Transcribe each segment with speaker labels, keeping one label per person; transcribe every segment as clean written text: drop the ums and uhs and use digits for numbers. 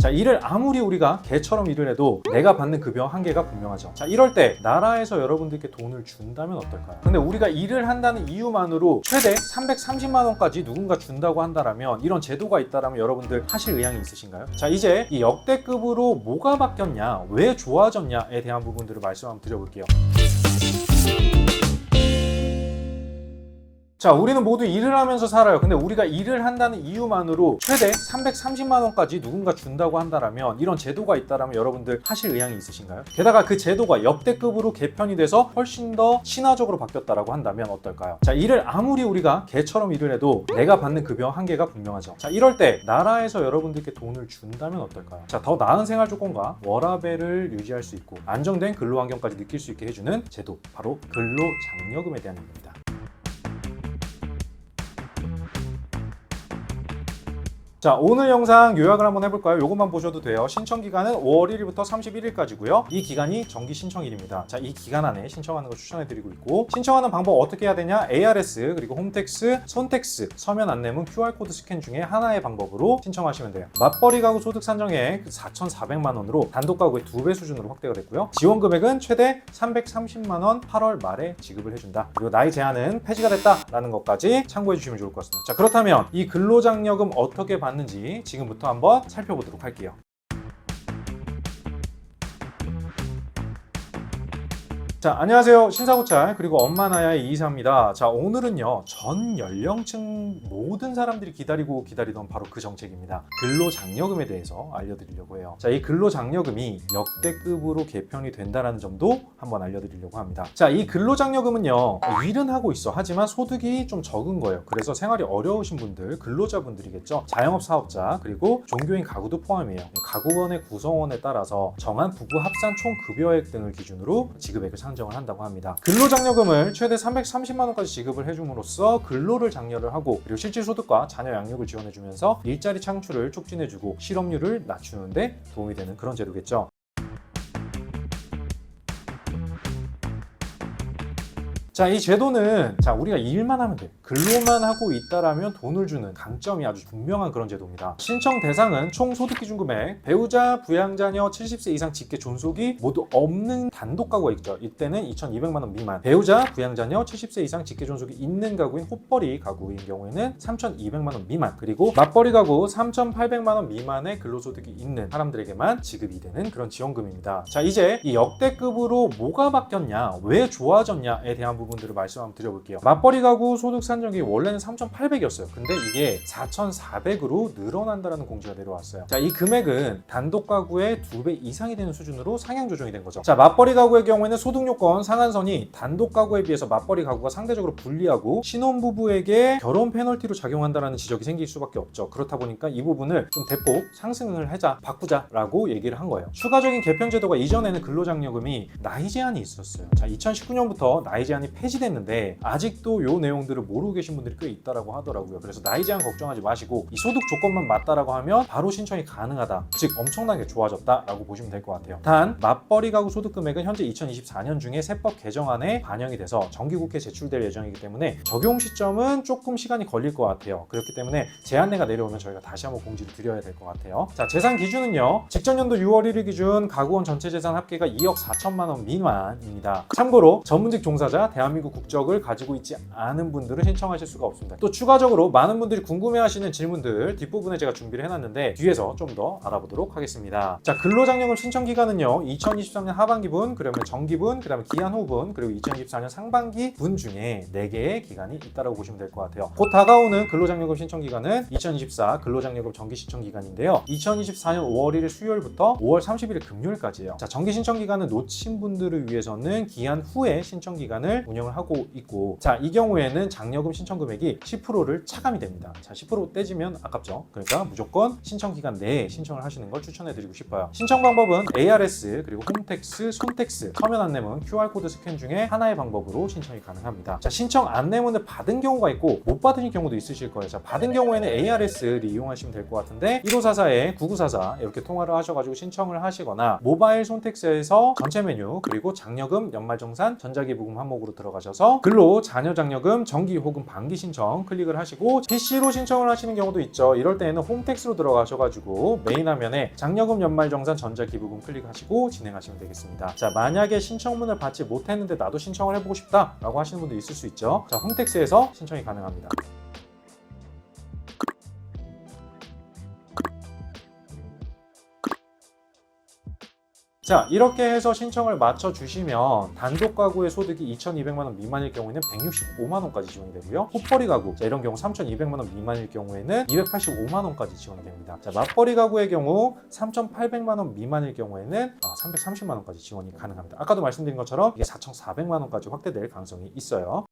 Speaker 1: 자, 일을 아무리 우리가 개처럼 일을 해도 내가 받는 급여 한계가 분명하죠. 자, 이럴 때 나라에서 여러분들께 돈을 준다면 어떨까요? 근데 우리가 일을 한다는 이유만으로 최대 330만 원까지 누군가 준다고 한다면 이런 제도가 있다면 여러분들 하실 의향이 있으신가요? 자, 이제 이 역대급으로 뭐가 바뀌었냐, 왜 좋아졌냐에 대한 부분들을 말씀 한번 드려볼게요. 자, 우리는 모두 일을 하면서 살아요. 근데 우리가 일을 한다는 이유만으로 최대 330만 원까지 누군가 준다고 한다면 이런 제도가 있다면 여러분들 하실 의향이 있으신가요? 게다가 그 제도가 역대급으로 개편이 돼서 훨씬 더 신화적으로 바뀌었다고 한다면 어떨까요? 자, 일을 아무리 우리가 개처럼 일을 해도 내가 받는 급여 한계가 분명하죠. 자, 이럴 때 나라에서 여러분들께 돈을 준다면 어떨까요? 자, 더 나은 생활 조건과 워라밸을 유지할 수 있고 안정된 근로 환경까지 느낄 수 있게 해주는 제도, 바로 근로장려금에 대한 얘기입니다. 자, 오늘 영상 요약을 한번 해볼까요? 이것만 보셔도 돼요. 신청 기간은 5월 1일부터 31일까지고요. 이 기간이 정기 신청일입니다. 자, 이 기간 안에 신청하는 거 추천해드리고 있고, 신청하는 방법 어떻게 해야 되냐? ARS, 그리고 홈택스, 손택스, 서면 안내문, QR코드 스캔 중에 하나의 방법으로 신청하시면 돼요. 맞벌이 가구 소득 산정액 4,400만 원으로 단독 가구의 2배 수준으로 확대가 됐고요. 지원 금액은 최대 330만 원 8월 말에 지급을 해준다. 그리고 나이 제한은 폐지가 됐다라는 것까지 참고해 주시면 좋을 것 같습니다. 자, 그렇다면 이 근로장려금 어떻게 받는지 지금부터 한번 살펴보도록 할게요. 자, 안녕하세요. 신사고찰 그리고 엄마나야의 이이사입니다. 자, 오늘은요, 전 연령층 모든 사람들이 기다리던 바로 그 정책입니다. 근로장려금에 대해서 알려드리려고 해요. 자, 이 근로장려금이 역대급으로 개편이 된다는 점도 한번 알려드리려고 합니다. 자, 이 근로장려금은요, 일은 하고 있어. 하지만 소득이 좀 적은 거예요. 그래서 생활이 어려우신 분들, 근로자분들이겠죠. 자영업 사업자, 그리고 종교인 가구도 포함이에요. 가구원의 구성원에 따라서 정한 부부 합산 총 급여액 등을 기준으로 지급액을 산정을 한다고 합니다. 근로장려금을 최대 330만 원까지 지급을 해줌으로써 근로를 장려를 하고, 그리고 실질 소득과 자녀 양육을 지원해주면서 일자리 창출을 촉진해주고 실업률을 낮추는데 도움이 되는 그런 제도겠죠. 자, 이 제도는 우리가 일만 하면 돼. 근로만 하고 있다라면 돈을 주는 강점이 아주 분명한 그런 제도입니다. 신청 대상은 총 소득 기준 금액, 배우자, 부양자녀 70세 이상 직계 존속이 모두 없는 단독 가구가 있죠. 이때는 2,200만 원 미만, 배우자, 부양자녀 70세 이상 직계 존속이 있는 가구인 호벌이 가구인 경우에는 3,200만 원 미만, 그리고 맞벌이 가구 3,800만 원 미만의 근로소득이 있는 사람들에게만 지급이 되는 그런 지원금입니다. 자, 이제 이 역대급으로 뭐가 바뀌었냐, 왜 좋아졌냐에 대한 부분들을 말씀 한번 드려볼게요. 맞벌이 가구 소득 산정이 원래는 3,800이었어요. 근데 이게 4,400으로 늘어난다는 공지가 내려왔어요. 자, 이 금액은 단독 가구의 2배 이상이 되는 수준으로 상향 조정이 된 거죠. 자, 맞벌이 가구의 경우에는 소득 요건 상한선이 단독 가구에 비해서 맞벌이 가구가 상대적으로 불리하고 신혼부부에게 결혼 페널티로 작용한다는 지적이 생길 수밖에 없죠. 그렇다 보니까 이 부분을 좀 대폭 상승을 하자, 바꾸자라고 얘기를 한 거예요. 추가적인 개편 제도가 이전에는 근로장려금이 나이 제한이 있었어요. 자, 2019년부터 나이 제한이 폐지됐는데 아직도 요 내용들을 모르고 계신 분들이 꽤 있다라고 하더라고요. 그래서 나이 제한 걱정하지 마시고 이 소득 조건만 맞다라고 하면 바로 신청이 가능하다, 즉 엄청나게 좋아졌다라고 보시면 될 것 같아요. 단 맞벌이 가구 소득 금액은 현재 2024년 중에 세법 개정안에 반영이 돼서 정기국회에 제출될 예정이기 때문에 적용 시점은 조금 시간이 걸릴 것 같아요. 그렇기 때문에 제안내가 내려오면 저희가 다시 한번 공지를 드려야 될 것 같아요. 자, 재산 기준은요, 직전 연도 6월 1일 기준 가구원 전체 재산 합계가 2억 4천만 원 미만입니다. 참고로 전문직 종사자, 대한민국 국적을 가지고 있지 않은 분들은 신청하실 수가 없습니다. 또 추가적으로 많은 분들이 궁금해하시는 질문들 뒷부분에 제가 준비를 해놨는데 뒤에서 좀 더 알아보도록 하겠습니다. 자, 근로장려금 신청 기간은요, 2023년 하반기분, 그러면 정기분, 그 다음에 기한 후분, 그리고 2024년 상반기 분 중에 4개의 기간이 있다고 보시면 될 것 같아요. 곧 다가오는 근로장려금 신청 기간은 2024 근로장려금 정기 신청 기간인데요, 2024년 5월 1일 수요일부터 5월 30일 금요일까지예요. 자, 정기 신청 기간은 놓친 분들을 위해서는 기한 후에 신청 기간을 운영을 하고 있고, 자, 이 경우에는 장려금 신청 금액이 10%를 차감이 됩니다. 자, 10% 떼지면 아깝죠. 그러니까 무조건 신청 기간 내에 신청을 하시는 걸 추천해 드리고 싶어요. 신청 방법은 ARS, 그리고 홈택스, 손택스, 서면 안내문, QR코드 스캔 중에 하나의 방법으로 신청이 가능합니다. 자, 신청 안내문을 받은 경우가 있고 못 받은 경우도 있으실 거예요. 자, 받은 경우에는 ARS를 이용하시면 될 것 같은데 1544에 9944 이렇게 통화를 하셔가지고 신청을 하시거나 모바일 손택스에서 전체 메뉴, 그리고 장려금, 연말정산, 전자기부금 항목으로 들어가셔서 근로 자녀장려금 정기 혹은 반기 신청 클릭을 하시고 PC로 신청을 하시는 경우도 있죠. 이럴 때에는 홈택스로 들어가셔가지고 메인 화면에 장려금 연말정산 전자기부금 클릭하시고 진행하시면 되겠습니다. 자, 만약에 신청문을 받지 못했는데 나도 신청을 해보고 싶다 라고 하시는 분도 있을 수 있죠. 자, 홈택스에서 신청이 가능합니다. 자, 이렇게 해서 신청을 마쳐 주시면 단독 가구의 소득이 2,200만 원 미만일 경우에는 165만 원까지 지원이 되고요. 호퍼리 가구, 자, 이런 경우 3,200만 원 미만일 경우에는 285만 원까지 지원이 됩니다. 자, 맞벌이 가구의 경우 3,800만 원 미만일 경우에는 330만 원까지 지원이 가능합니다. 아까도 말씀드린 것처럼 이게 4,400만 원까지 확대될 가능성이 있어요.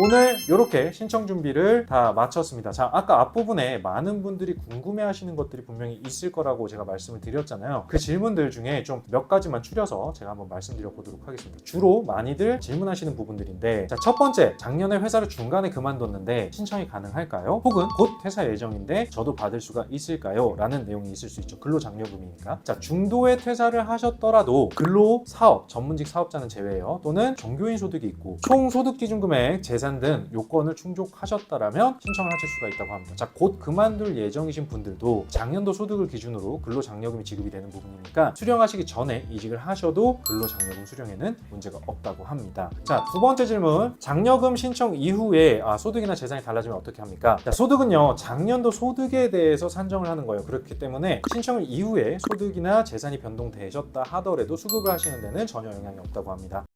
Speaker 1: 오늘 이렇게 신청 준비를 다 마쳤습니다. 자, 아까 앞부분에 많은 분들이 궁금해하시는 것들이 분명히 있을 거라고 제가 말씀을 드렸잖아요. 그 질문들 중에 좀 몇 가지만 추려서 제가 한번 말씀드려 보도록 하겠습니다. 주로 많이들 질문하시는 부분들인데, 자, 첫 번째, 작년에 회사를 중간에 그만뒀는데 신청이 가능할까요? 혹은 곧 퇴사 예정인데 저도 받을 수가 있을까요? 라는 내용이 있을 수 있죠. 근로장려금이니까. 자, 중도에 퇴사를 하셨더라도 근로사업, 전문직 사업자는 제외예요. 또는 종교인 소득이 있고 총 소득 기준 금액, 재산 등 요건을 충족하셨다라면 신청을 하실 수가 있다고 합니다. 자, 곧 그만둘 예정이신 분들도 작년도 소득을 기준으로 근로장려금이 지급이 되는 부분이니까 수령하시기 전에 이직을 하셔도 근로장려금 수령에는 문제가 없다고 합니다. 자, 두 번째 질문, 장려금 신청 이후에 소득이나 재산이 달라지면 어떻게 합니까? 자, 소득은요, 작년도 소득에 대해서 산정을 하는 거예요. 그렇기 때문에 신청 이후에 소득이나 재산이 변동되셨다 하더라도 수급을 하시는 데는 전혀 영향이 없다고 합니다.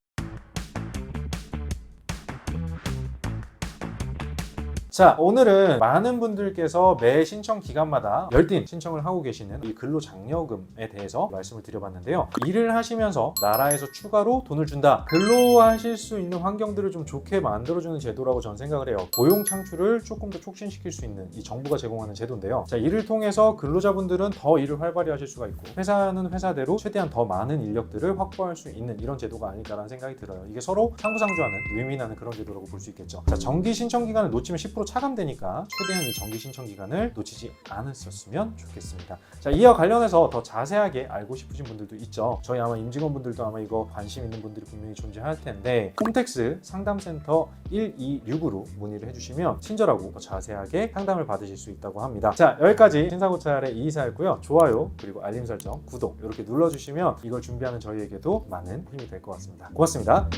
Speaker 1: 자, 오늘은 많은 분들께서 매 신청 기간마다 열띤 신청을 하고 계시는 이 근로장려금에 대해서 말씀을 드려봤는데요. 일을 하시면서 나라에서 추가로 돈을 준다, 근로하실 수 있는 환경들을 좀 좋게 만들어주는 제도라고 저는 생각을 해요. 고용 창출을 조금 더 촉진시킬 수 있는 이 정부가 제공하는 제도인데요. 자, 이를 통해서 근로자분들은 더 일을 활발히 하실 수가 있고 회사는 회사대로 최대한 더 많은 인력들을 확보할 수 있는 이런 제도가 아닐까라는 생각이 들어요. 이게 서로 상부상조하는, 윈윈하는 그런 제도라고 볼 수 있겠죠. 자, 정기 신청 기간을 놓치면 10% 차감되니까 최대한 이 정기 신청 기간을 놓치지 않으셨으면 좋겠습니다. 자, 이와 관련해서 더 자세하게 알고 싶으신 분들도 있죠. 저희 아마 임직원분들도 아마 이거 관심 있는 분들이 분명히 존재할 텐데 홈택스 상담센터 126으로 문의를 해주시면 친절하고 더 자세하게 상담을 받으실 수 있다고 합니다. 자, 여기까지 신사고찰의 이이사였고요. 좋아요 그리고 알림 설정, 구독 이렇게 눌러주시면 이걸 준비하는 저희에게도 많은 힘이 될 것 같습니다. 고맙습니다.